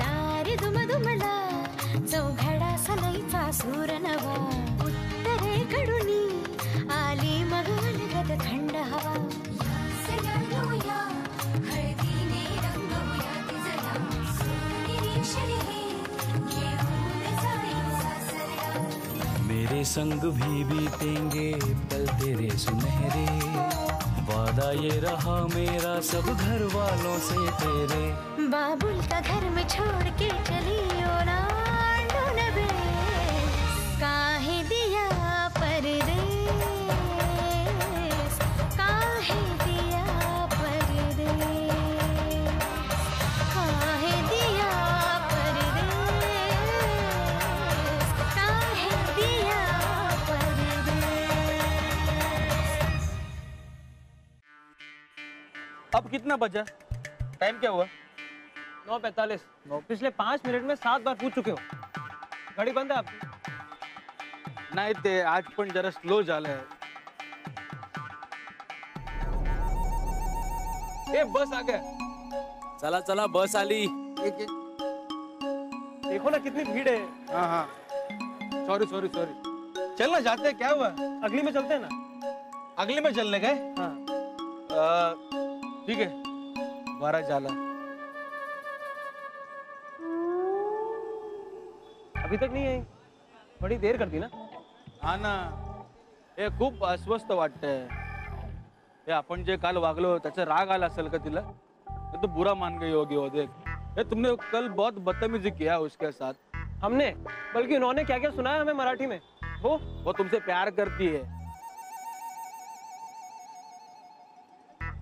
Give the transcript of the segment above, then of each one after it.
दारी दुमदुमला चौघडा सलईचा सूर नवा उत्तरेकडून आली मग अलगद थंड हवा हळदीने रंगवूया तिजला सोनेरी शरी मेरे संग भी बीतेंगे पल तेरे सुनहरे वादा ये रहा मेरा सब घर वालों से तेरे बाबुल का घर में छोड़ के चली ओ ना बे काहे दिया परदेस काहे दिया परदेस काहे दिया परदेस काहे दिया परदेस। अब कितना बचा? टाइम क्या हुआ? 9:45। पिछले 5 मिनट में 7 बार पूछ चुके हो। गाड़ी बंद है आपकी? नाही ते आज पण जरा स्लो झालंय। ए बस आ गया। चला चला बस आली। एक देखो ना कितनी भीड़ है। हाँ हाँ सॉरी सॉरी सॉरी। चल ना जाते हैं, क्या हुआ? अगली में चलते हैं ना। अगले में चलने गए? हाँ ठीक है 12 झाला। अभी तक नहीं आई, बड़ी देर कर दी ना। हा ना, हे खूप अस्वस्थ वाटतंय। हे आपण जे काल वागलो त्याचा राग आला असेल का तिला? तो बुरा मान गई होगी वो। देख ये तुमने कल बहुत बदतमीजी किया उसके साथ। हमने? बल्कि उन्होंने क्या क्या सुनाया हमें मराठी में। वो तुमसे प्यार करती है।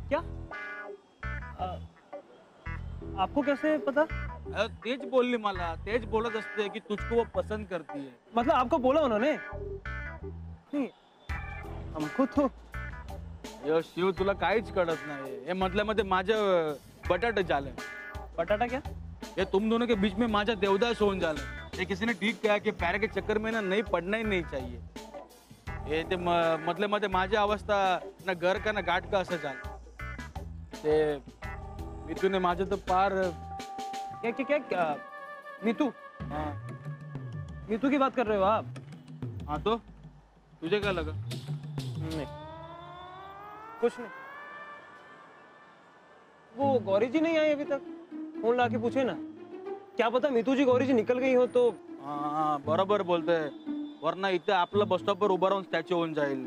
क्या? आपको कैसे पता? तेज बोलली मला, तेज बोलत असते की तुझको वो पसंद करती है। मतलब आपको बोला उन्होंने? नहीं हमको तो यो शिव तुला काहीच कळत नाही। हे मधल्यामध्ये माझं बटाटा झालं। बटाटा क्या? ये तुम दोनों के बीच में माझा देवदास होऊन झालं। ये किसी ने ठीक कहा कि प्यार के चक्कर में ना नहीं पड़ना ही नहीं चाहिए। ये ते मधल्यामध्ये माझी अवस्था ना घर का ना गाठ का असं झालं। ते मितूने माझं तर पार क्या क्या क्या नीतू? हाँ नीतू की बात कर रहे हो आप? हाँ तो तुझे क्या लगा? नहीं कुछ नहीं। वो गौरी जी नहीं आई अभी तक? फोन ला के पूछे ना, क्या पता मीतू जी गौरी जी निकल गई हो तो। हाँ बरोबर बोलते, वरना इथे आपलं बस स्टॉप पर उभा राहून स्टॅच्यू होऊन जाईल।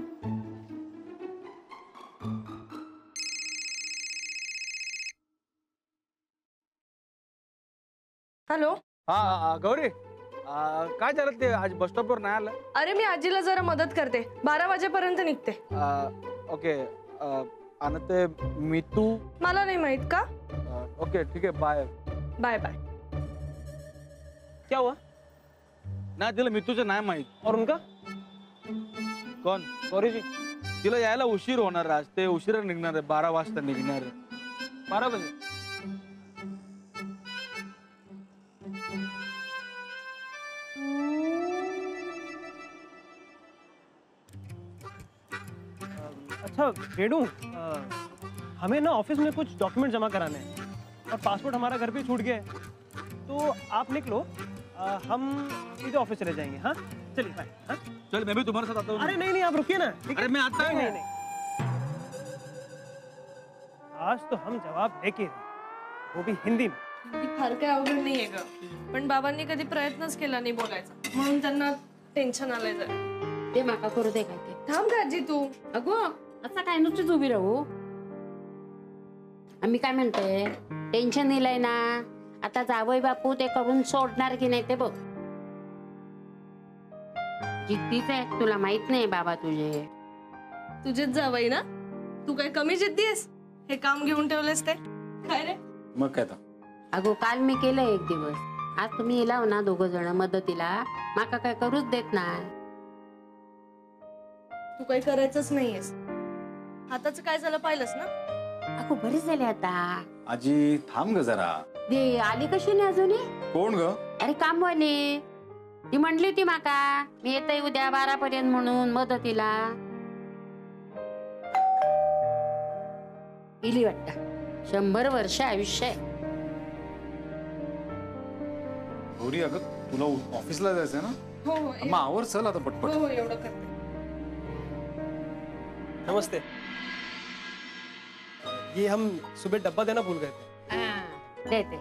हॅलो हाँ गौरी काय झालं ते आज बस स्टॉप वर नाही आलं? अरे मी आजीला जरा मदत करते, 12 वाजेपर्यंत निघते। ओके आणि ते मितू? मला नाही माहित का? ओके ठीक आहे बाय बाय बाय। क्या हुआ? नाही तिला मितूचं नाही माहित। और उनका? कोण? गौरी जी। तिला यायला उशीर होणार आज, ते उशिरा निघणार आहे, 12 वाजता निघणार आहे। 12 बजे? अच्छा रेडू, हमें ना ऑफिस में कुछ डॉक्यूमेंट जमा कराने हैं और पासपोर्ट हमारा घर पे छूट गया है, तो आप निकलो, हम सीधे ऑफिस चले जाएंगे। हाँ चलिए बाय। हाँ चल मैं भी तुम्हारे साथ आता हूँ। अरे नहीं नहीं आप रुकिए ना। अरे मैं आता हूँ। नहीं आज तो हम जवाब देके वो भी हिंदी में। फार काय अवघड नाहीये ग, पण बाबांनी कधी प्रयत्नच केला नाही बोलायचा, म्हणून त्यांना टेन्शन आलंय जरा। ते माका करू दे काय ते। थांब का आजी तू? अगो असं काय नुसतीच उभी राहू? आम्ही काय म्हणतोय, टेन्शन दिलंय ना, आता जावई बापू ते करून सोडणार की नाही ते बघ। जिद्दीच आहे, तुला माहित नाही बाबा तुझे। तुझेच जावई ना? तू काय कमी जिद्दी आहेस? हे काम घेऊन ठेवलेस ते काय रे? मग काय तर? अगो काल मी केलं एक दिवस, आज तुम्ही येलाव ना दोघ जण मदतीला, माका काय करूच देत नाही। तू काही करायचंच नाहीयेस। हाताचं काय झालं पाहिलंस ना? अगो बरीच झाली आता। आजी थांब ग जरा। दे आली कशी नाही अजून? कोण ग? अरे कामवाली, ती म्हणली होती माका मी येते उद्या 12 पर्यंत म्हणून मदतीला। इली वाटत 100 वर्ष आयुष्य आहे। गौरी अगं तुला ऑफिसला जायचंय ना? हो हो मग आवर चल आता पटपट. हो एवढं करते. नमस्ते. ये हम सुबह डब्बा देना भूल गए थे. देते.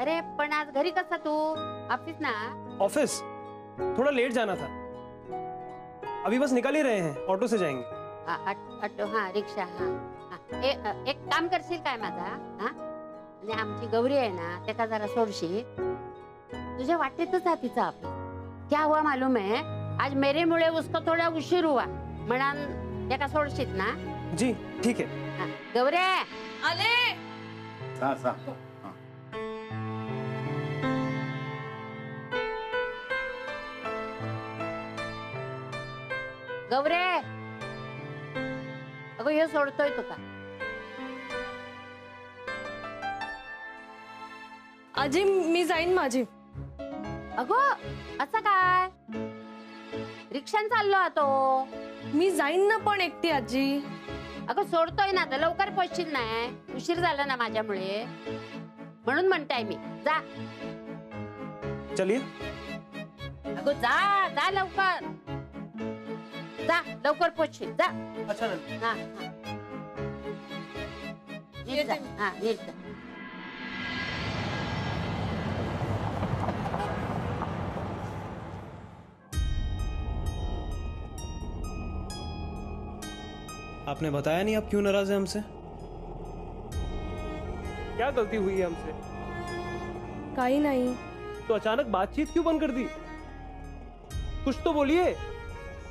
अरे पण आज घरी कसा तू? ऑफिस ना? ऑफिस थोड़ा लेट जाना था. अभी बस निकल ही रहे हैं, ऑटो से जाएंगे. ऑटो, हाँ रिक्षा, हाँ हाँ. एक काम करशील काय माझा? हा आणि आमची गौरी आहे ना, त्याला जरा सोडशील. तुझ्या वाटेतच आहे तिचा ऑफिस. क्या हुआ मालूम है, आज मेरे मुळे उसको थोड़ा उशीर हुआ. म्हणा त्याला सोडशील ना? जी ठीक है. हाँ. गौरे आले. सा सा. हा. गौरे, अगं हे सोडतोय तुका. आजी मी जाईन माझी. अगं असं काय? रिक्षान चाललो आतो. मी जाईन ना पण एकटी आजी. अगं सोडतोय ना, तर लवकर पोहोचशील नाही. उशीर झाला ना माझ्यामुळे, म्हणून म्हणताय मी. जा चलिए. अगं जा जा लवकर. जा लवकर पोहोचशील. जा. अच्छा नंदी. हा हा. नीट जा. हा नीट जा. आपने बताया नहीं आप क्यों नाराज हैं हमसे? क्या गलती हुई है हमसे? काही नाही. तो अचानक बातचीत क्यों बंद कर दी? कुछ तो बोलिए.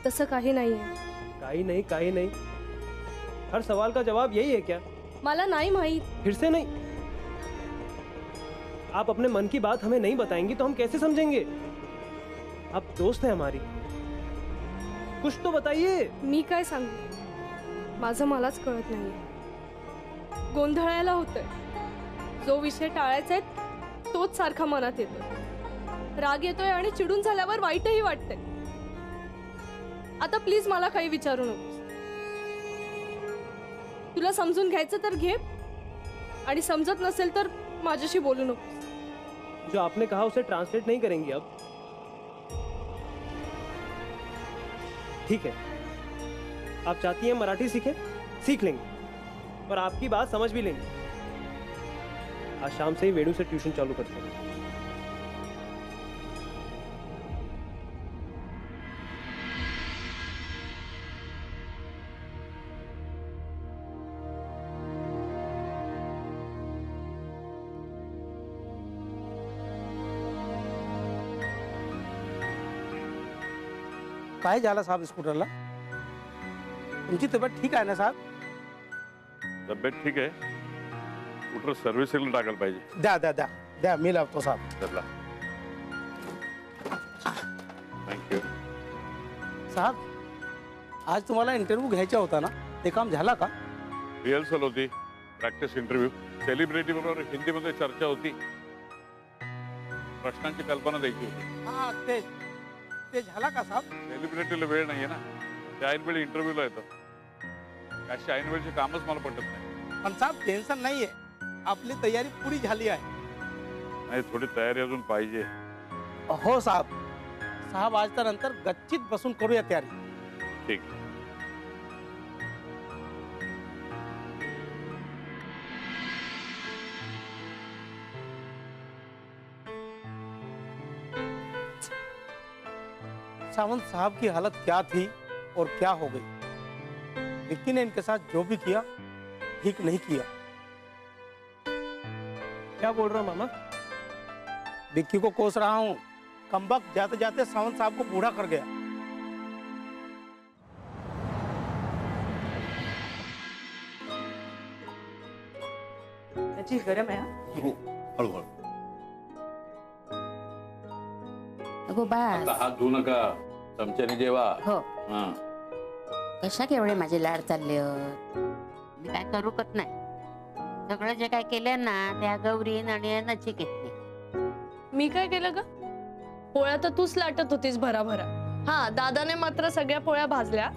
तसं काही नाहीये. काही नहीं. हर सवाल का जवाब यही है क्या? मला नाही माहित. फिर से नहीं. आप अपने मन की बात हमें नहीं बताएंगी तो हम कैसे समझेंगे? आप दोस्त हैं हमारी. कुछ तो बताइए. मी काय सांगू, माझं मलाच कळत नाहीये. गोंधळायला होतंय. जो विषय टाळायचा आहे तोच सारखा मनात येतोय. राग येतोय आणि चिडून झाल्यावर वाईटही वाटतंय. आता प्लीज मला काही विचारू नकोस. तुला समजून घ्यायचं तर घे, आणि समजत नसेल तर माझ्याशी बोलू नकोस. जो आपने कहा उसे ट्रांसलेट नहीं करेंगी अब? ठीक है, आप चाहती हैं मराठी सीखें, सीख लेंगे और आपकी बात समझ भी लेंगे. आज शाम से ही वेणु से ट्यूशन चालू करते हैं. काय झालं साहेब स्कूटरला? तुमची तब्येत ठीक आहे ना साहेब? तब्येत ठीक आहे. स्कूटर सर्व्हिसिंगला टाकायला पाहिजे. द्या द्या द्या द्या, मी लावतो साहेब. चला. थँक्यू. साहेब, आज तुम्हाला इंटरव्ह्यू घ्यायचा होता ना, ते काम झाला का? रिहर्सल होती, प्रॅक्टिस इंटरव्ह्यू. सेलिब्रिटी बरोबर हिंदीमध्ये चर्चा होती. प्रश्नांची कल्पना द्यायची होती. हा ते झाला का साहेब? सेलिब्रिटीला वेळ नाहीये ना, त्या ऐनवेळी इंटरव्ह्यूला येतं. अशी ऐनवेळची कामच मला पटत नाही. पण साहेब टेन्शन नाहीये, आपली तयारी पुरी झाली आहे. नाही, थोडी तयारी अजून पाहिजे. हो साहेब. साहेब आज तर नंतर गच्चीत बसून करूया तयारी. ठीक. सावंत साहब की हालत क्या थी और क्या हो गई? विक्की ने इनके साथ जो भी किया ठीक नहीं किया. क्या बोल रहा मामा? विक्की को कोस रहा हूँ. कमबख्त जाते जाते सावंत साहब को बूढ़ा कर गया. गरम आहे. हळूहळू. अगो बास. हात धुवू नका, चमच्याने जेवा. हो. हा. कशा केवढे माझे लाड चालले. मी काय करूकच नाही. सगळं जे काय केलं ना त्या गौरीन आणि नचिकेतने. मी काय केलं ग? पोळ्या तर तूच लाटत होतीस भराभरा. हा, दादाने मात्र सगळ्या पोळ्या भाजल्या.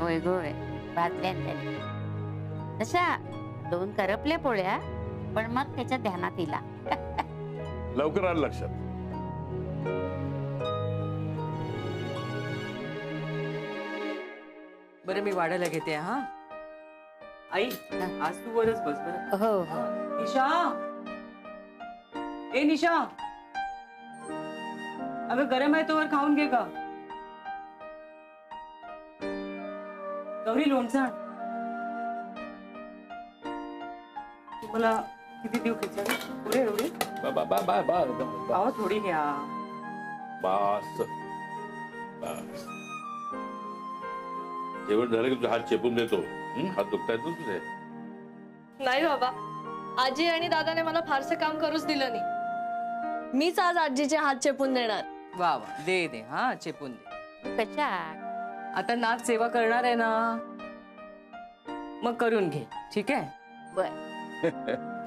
होय गोय, भाजल्या त्याने. तशा 2 करपल्या पोळ्या, पण मग त्याच्या ध्यानात इला. लवकर आलं लक्षात. बरं मी वाढायला घेते हा. आई आज तू वरच बस बरं. हो हो. निशा, ए निशा, अगं गरम आहे तोवर खाऊन घे का. गौरी लोणचं आण. तुम्हाला किती देऊ खिचडी? पुरे एवढी? अहो थोडी घ्या. बस बस. जेवण झालं की तुझा हात चेपून देतो. हात दुखतायत ना तुझे. नाही बाबा, आजी आणि दादाने मला फारसं काम करूच दिलं नाही. मीच आज आजीचे हात चेपून देणार. वा वा, दे दे हा चेपून दे. कशा आता नाथ सेवा करणार आहे ना, मग करून घे. ठीक आहे. बर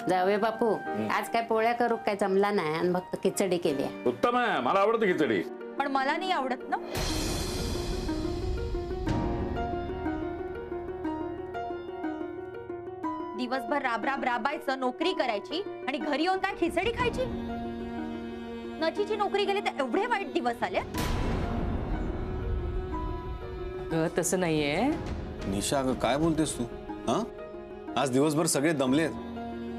जाऊया बापू. आज काय पोळ्या करू काय जमला नाही आणि फक्त खिचडी केली. उत्तम आहे, मला आवडतं खिचडी. पण मला नाही आवडत ना. दिवसभर राब राबायचं, नोकरी करायची आणि घरी येऊन काय खिचडी खायची. नचीची नोकरी गेली तर एवढे वाईट दिवस आले. तसं नाहीये निशा. अगं काय बोलतेस तू? हा, आज दिवसभर सगळे दमलेत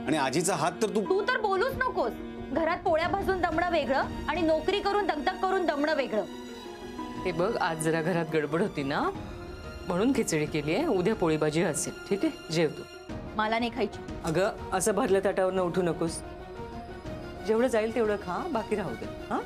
आणि आजीचा हात तर तू तर बोलूच नकोस. घरात पोळ्या भाजून दमणं वेगळं आणि नोकरी करून दगदग करून दमणं वेगळं. ते बघ, आज जरा घरात गडबड होती ना, म्हणून खिचडी केली आहे. उद्या पोळी भाजी असेल. ठीक आहे, जेव तू. मला नाही खायची. अगं असं भरल्या ताटावर उठू नकोस. जेवढं जाईल तेवढं खा, बाकी राहू दे. हा,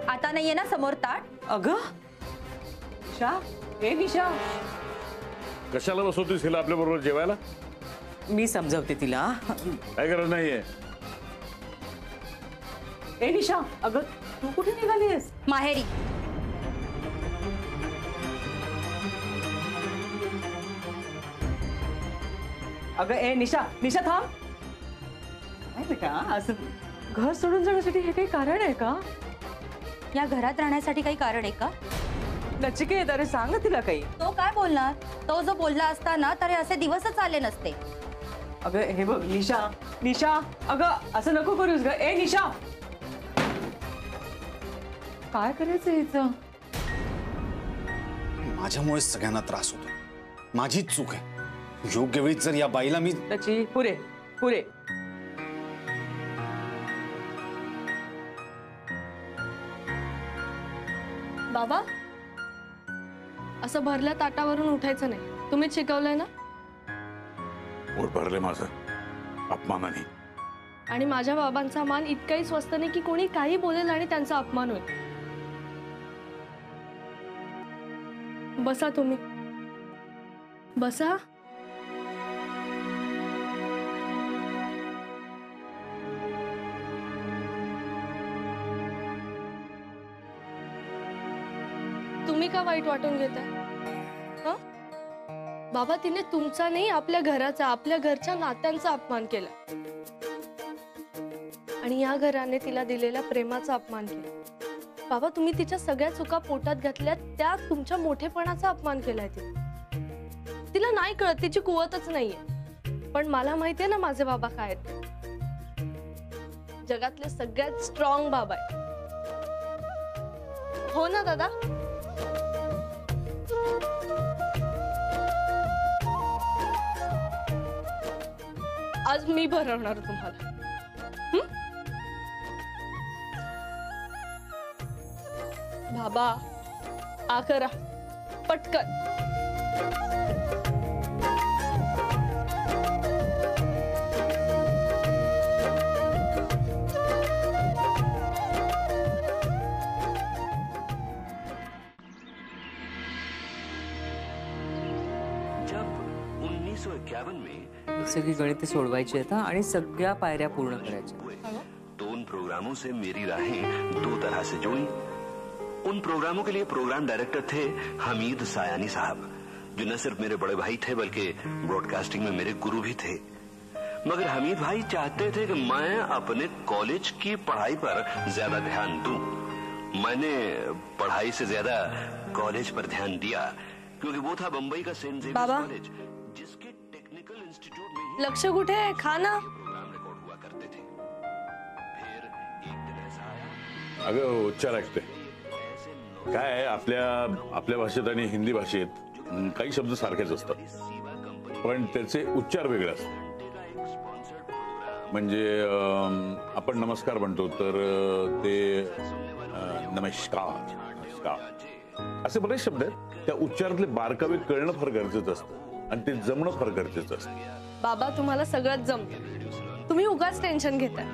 आता नाहीये ना समोर ताट. अगं निशा, ए निशा, कशाला बसवतीस हिला आपल्या बरोबर जेवायला? मी समजावते तिला. काय गरज नाहीये. ए निशा, अगं तू कुठे निघालीस? माहेरी. अगं ए निशा, निशा थांब. काय बेटा, असं घर सोडून जाण्यासाठी हे काही कारण आहे का? या घरात राहण्यासाठी काही कारण आहे का? नचिकेत, अरे सांग ना तिला काही. तो काय बोलणार? तो जो बोलला असता ना तर असे दिवसच आले नसते. अगं हे बघ निशा, निशा, अगं असं नको करूस ग. ए निशा, काय करायचं हिचं? माझ्यामुळे सगळ्यांना त्रास होतो. माझीच चूक आहे. योग्य वेळी जर या बाईला मी त्याची पुरे पुरे. बाबा, असं भरल्या ताटावरून उठायचं नाही. तुम्हीच शिकवलंय ना. पोट भरले माझं अपमानाने. आणि माझ्या बाबांचा मान इतकाही स्वस्त नाही की कोणी काही बोलेल आणि त्यांचा अपमान होईल. बसा तुम्ही, बसा. तुम्ही का वाईट वाटून घेताय? बाबा, तिने तुमचा नाही, आपल्या घराचा, आपल्या घरच्या नात्यांचा अपमान केला आणि या घराने तिला दिलेल्या प्रेमाचा अपमान केला. बाबा, तुम्ही तिच्या सगळ्या चुका पोटात घातल्यात, त्या तुमच्या मोठेपणाचा अपमान केलाय. तिला नाही कळत, तिची कुवतच नाहीये. पण मला माहितीये ना माझे बाबा काय आहेत. जगातले सगळ्यात स्ट्रॉंग बाबा आहे. हो ना दादा? आज मी भरवणार तुम्हाला. बाबा, आ करा पटकन. सगळी गणिते सोडवायची आहेत आणि सगळ्या पायऱ्या पूर्ण करायच्या. 2 प्रोग्रामों से मेरी राहें 2 तरह से जुड़ी. उन प्रोग्रामों के लिए प्रोग्राम डायरेक्टर थे हमीद सायानी साहब, जो न सिर्फ मेरे बड़े भाई थे बल्कि ब्रॉडकास्टिंग में मेरे गुरु भी थे. मगर हमीद भाई चाहते थे कि मैं अपने कॉलेज की पढ़ाई पर ज्यादा ध्यान दूं. मैंने पढ़ाई से ज्यादा कॉलेज पर ध्यान दिया, क्योंकि वो था बंबई का सेंट जेवियर्स बाबा। कॉलेज, जिसके टेक्निकल इंस्टीट्यूट में ही लक्ष कुठे आहे? खा ना. प्रोग्राम रिकॉर्ड हुआ करते थे. फिर एक दिन ऐसा आया. अगं उच्चार ऐकते काय आहे, आपल्या भाषेत आणि हिंदी भाषेत काही शब्द सारखेच असतात, पण त्याचे उच्चार वेगळे असतात. म्हणजे आपण नमस्कार म्हणतो तर ते नमस्कार नमस्कार असे बरेच शब्द आहेत. त्या उच्चारातले बारकावे कळणं फार गरजेचं असतं आणि ते जमणं फार गरजेचं असतं. बाबा तुम्हाला सगळंच जमतं. तुम्ही उगाच टेन्शन घेताय.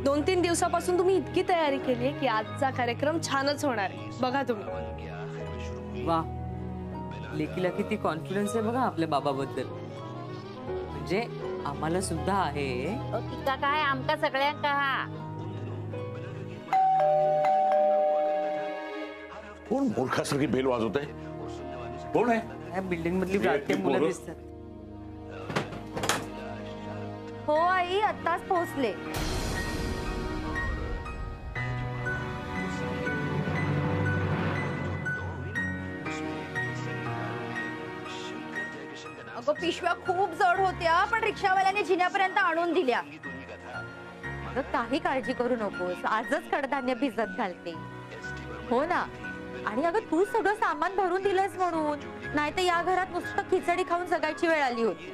2-3 दिवसापासून तुम्ही इतकी तयारी केली की आजचा कार्यक्रम छानच होणार आहे. बघा तुम्ही. वा, लेकीला किती कॉन्फिडन्स आहे बघा आपल्या बाबाबद्दल. म्हणजे आम्हाला सुद्धा आहे. तिका काय आमका सगळ्यांका. कोण मूर्खासारखी बेल वाजवत आहे? कोण आहे? या बिल्डिंग मधली रात्री मुलं दिसतात. हो आई, आत्ताच पोहोचले. अगं पिशव्या खूप जड होत्या, पण रिक्षावाल्याने जिन्यापर्यंत आणून दिल्या. अगं काही काळजी करू नकोस, आजच कडधान्य भिजत घालते. हो ना. आणि अगं तू सगळं सामान भरून दिलंस म्हणून, नाही तर या घरात नुसतं खिचडी खाऊन जगायची वेळ आली होती.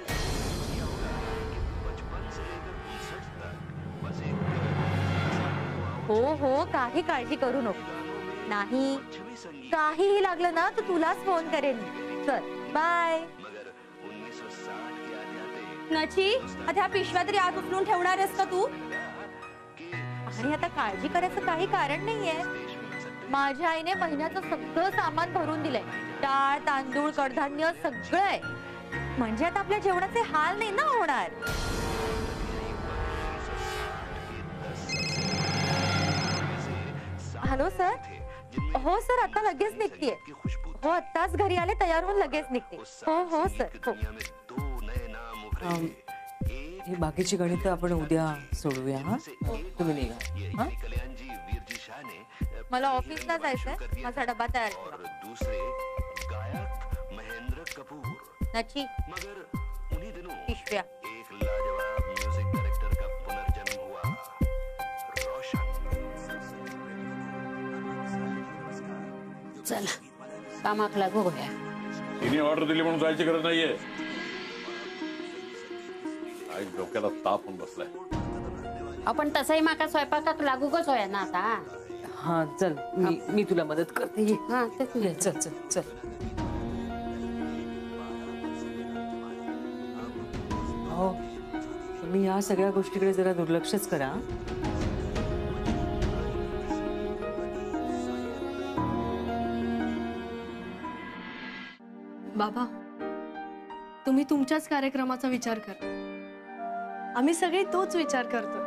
हो हो, काही काळजी करू नको. नाही काहीही लागलं ना तर तुलाच फोन करेन. चल बाय. नची, आता ह्या पिशव्या तरी आत उचलून ठेवणार आहेस का तू? आणि आता काळजी करायचं काही कारण नाहीये. माझ्या आईने महिन्याचं सगळं सामान भरून दिलंय. डाळ, तांदूळ, कडधान्य सगळं आहे. म्हणजे आता आपल्या जेवणाचे हाल नाही ना होणार. Hello sir. हो सर, आता लगेच निघतेय. हो आत्ताच घरी आले, तयार होऊन लगेच निघते. हो हो सर. हो. ही बाकीची गणितं आपण उद्या सोडूया. हा, तुम्ही निघा. हा, मला ऑफिसला जायचंय. माझा डबा तयार करा. नची, पिशव्या. चला कामाक लागू होया. तिने ऑर्डर दिली म्हणून जायची गरज नाहीये. आई डोक्याला ताप होऊन बसलाय. आपण तसंही माका स्वयंपाकाक लागूकच होया ना आता. हा चल, मी तुला मदत करते. ये. हा तेच ये, चल चल चल. हो, तुम्ही या सगळ्या गोष्टीकडे जरा दुर्लक्षच करा. बाबा तुम्ही तुमच्याच कार्यक्रमाचा विचार करा. आम्ही सगळे तोच विचार करतो.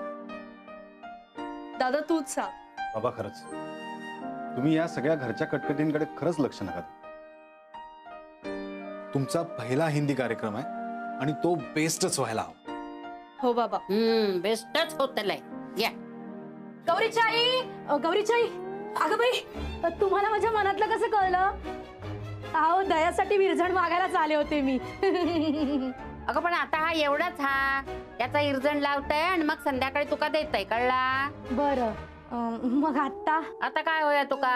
दादा तूच सांग. बाबा खरंच तुम्ही या सगळ्या घरच्या कटकटींकडे खरंच लक्ष नका. तुमचा पहिला हिंदी कार्यक्रम आहे आणि तो बेस्टच व्हायला हवा. हो बाबा. बेस्टच होतलंय. या गौरीचाई. गौरीचाई, अगं बाई तुम्हाला माझ्या मनातलं कसं कळलं? अहो दयासाठी विरजण मागायलाच आले होते मी. अगं पण आता हा एवढाच, हा याचा इरजण लावताय आणि मग संध्याकाळी तुका देताय, कळला? बरं, मग आता काय होया तुका?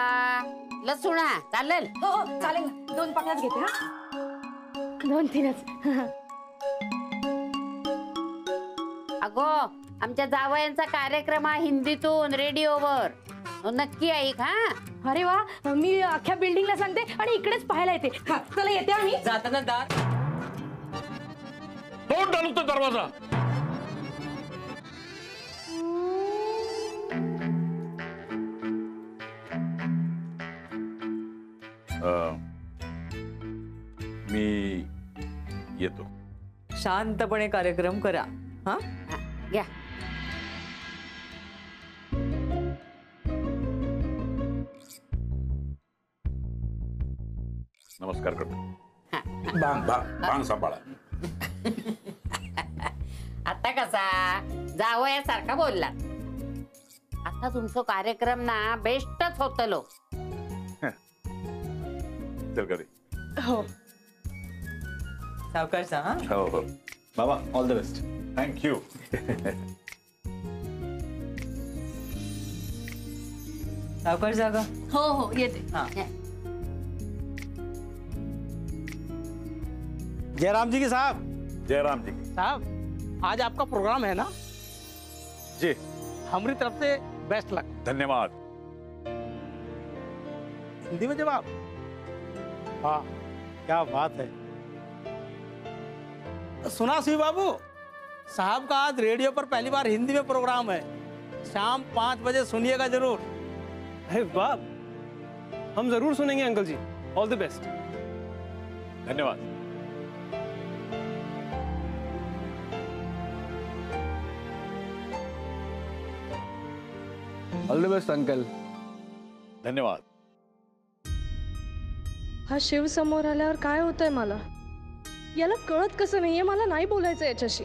लसूणा चालेल? हो चालेल ना. 2 पाकळ्याच घेते. हा 2-3च. अगो आमच्या जावयांचा कार्यक्रम आहे हिंदीतून रेडिओवर. नक्की ऐक. हा अरे वा, मी अख्ख्या बिल्डिंगला सांगते आणि इकडेच पाहायला येते. चला येते आम्ही. जाताना दार तोंड चालू तो दरवाजा. मी येतो. शांतपणे कार्यक्रम करा. हा या. नमस्कार करतो. बांग बांग बांग सांभाळा. आता कसा जावयासारखा बोलला. आता तुमचं कार्यक्रम ना बेस्टच होतलो. चल करे. हो सावकाश हा. हो हो बाबा ऑल द बेस्ट. थँक्यू. सावकाश जागा. हो हो येते. हा. जयराम जी की साहब. जयराम जी. साहब आज आपका प्रोग्राम है ना? जी हमारी तरफ से बेस्ट लक. धन्यवाद. हिंदी में जवाब. वाह क्या बात है. सुना सी बाबू, साहब का आज रेडियो पर पहली बार हिंदी में प्रोग्राम है. शाम 5 बजे सुनिएगा जरूर. अरे वाह, हम जरूर सुनेंगे uncle ji. All the best. धन्यवाद. All the best uncle. धन्यवाद. हा शिव समोर आल्यावर काय होतंय मला, याला कळत कसं नाहीये मला नाही बोलायचं याच्याशी.